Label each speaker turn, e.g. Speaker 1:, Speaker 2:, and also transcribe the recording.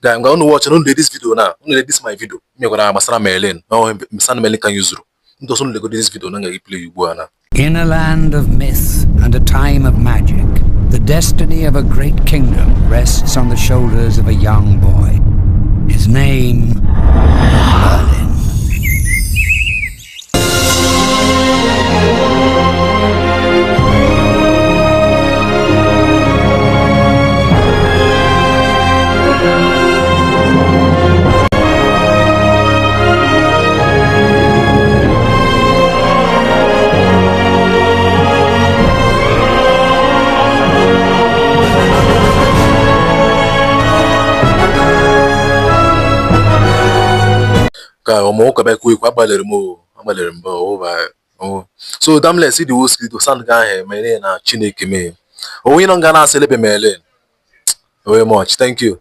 Speaker 1: I'm going to watch and this video now. This my video. Me gonna masana Merlin. Oh, masana Merlin can use. Don't only go this video. Nanga play you buana.
Speaker 2: In a land of myth and a time of magic, the destiny of a great kingdom rests on the shoulders of a young boy. His name, Merlin.
Speaker 1: So damn, let's see the whole script. Sound guy here, my name na Chineke me. Oh, we don't gonna celebrate Merlin. Very much. Thank you.